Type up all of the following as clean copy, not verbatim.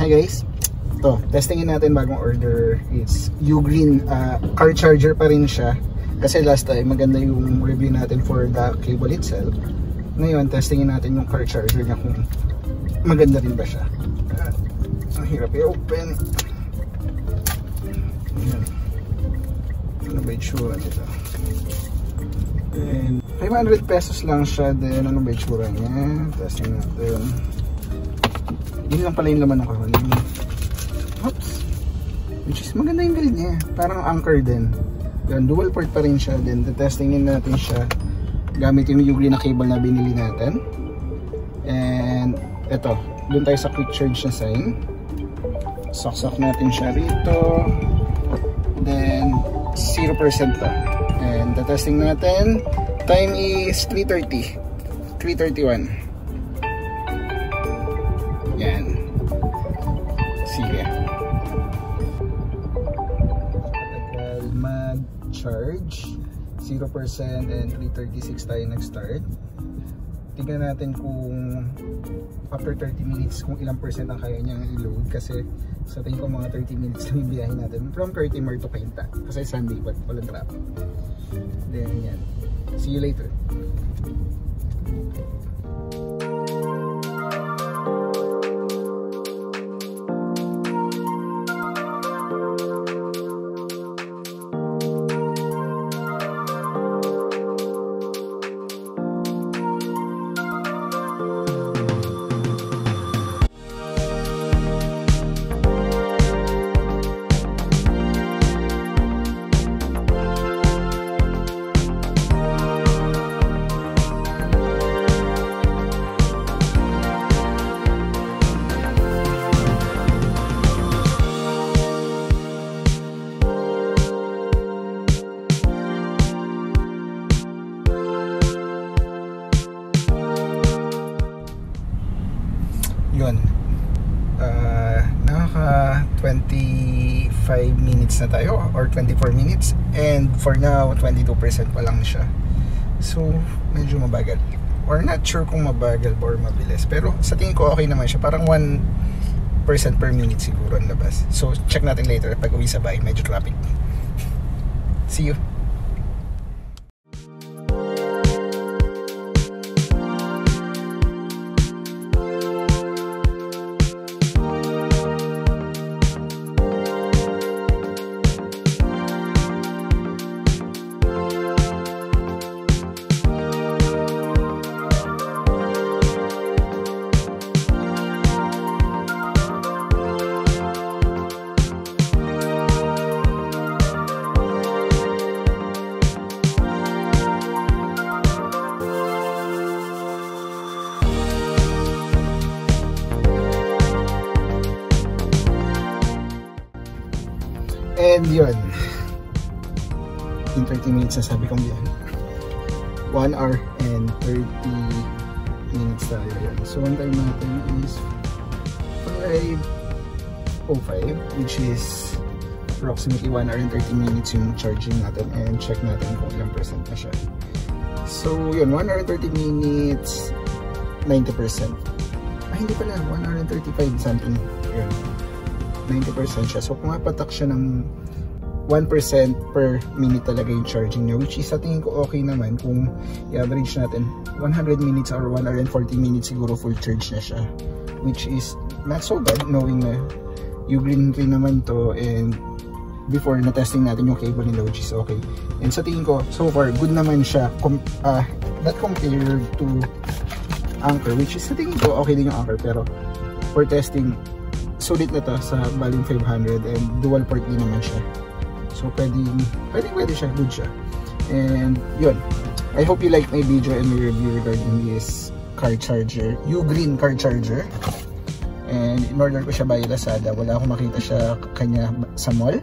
Hi guys. Ito, testingin natin bagong order. It's Ugreen car charger pa rin siya. Kasi last time maganda yung review natin for the cable itself. Ngayon, testingin natin yung car charger niya kung maganda rin ba siya. Ang hirap i-open. Ano ba itsura nito? And 500 pesos lang siya. Then ano ba itsura niya? Testing natin. Yun lang pala yung laman ng kahon. Oops. Which is maganda yung grid niya. Parang anchor din. Yan, dual port pa rin siya. Then testingin natin siya gamit yung Ugreen na cable na binili natin. And eto, doon tayo sa quick charge na sign. Saksak natin siya rito. Then 0% pa. And the testing natin, time is 3:30. 3:31. Yan. Sige. Matagal mag-charge. 0% and 3:36 tayo nag-start. Tignan natin kung after 30 minutes kung ilang percent ang kaya niyang i-load. Kasi sa tingin ko mga 30 minutes lang yung biyahin natin. From Curtimer to Cainta. Kasi Sunday, walang traffic. Then yan. See you later. Yun, nakaka 25 minutes na tayo or 24 minutes, and for now 22% pa lang siya. So medyo mabagal, or not sure kung mabagal or mabilis, pero sa tingin ko okay naman siya. Parang 1% per minute siguro ang labas. So check natin later pag uwi sa bahay, medyo traffic. See you. And yun, in 30 minutes na sabi kong yan, 1 hour and 30 minutes tayo yan. So one time natin is 5:05, which is approximately 1 hour and 30 minutes yung charging natin, and check natin kung ilang percent na siya. So yun, 1 hour and 30 minutes, 90%. Ay hindi pala, 1 hour and 35 something. Yun, 90% siya. So kung mapatak siya ng 1% per minute talaga yung charging niya, which is sa tingin ko okay naman. Kung i-average natin 100 minutes or 1 hour and 40 minutes siguro full charge na siya, which is not so bad knowing na Ugreen rin naman to, and before na testing natin yung cable nila, which is okay. And sa tingin ko so far good naman siya, not compared to Anchor, which is sa tingin ko okay din yung Anchor, pero for testing sulit na to sa Baling 500, and dual port din naman siya. So pwede siya, good siya. And yun, I hope you like my video and my review regarding this car charger, Ugreen car charger. And in order ko siya by Lazada, wala akong makita siya kanya sa mall,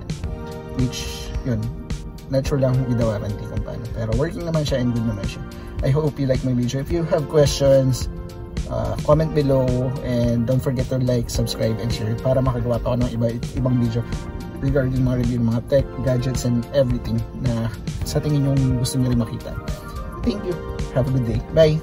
which yun, not sure lang with the warranty kung paano, pero working naman siya and good naman siya. I hope you like my video. If you have questions, comment below, and don't forget to like, subscribe, and share para makagawa pa ako ng ibang video regarding mga review, mga tech, gadgets, and everything na sa tingin yung gusto nyo rin makita. Thank you. Have a good day. Bye!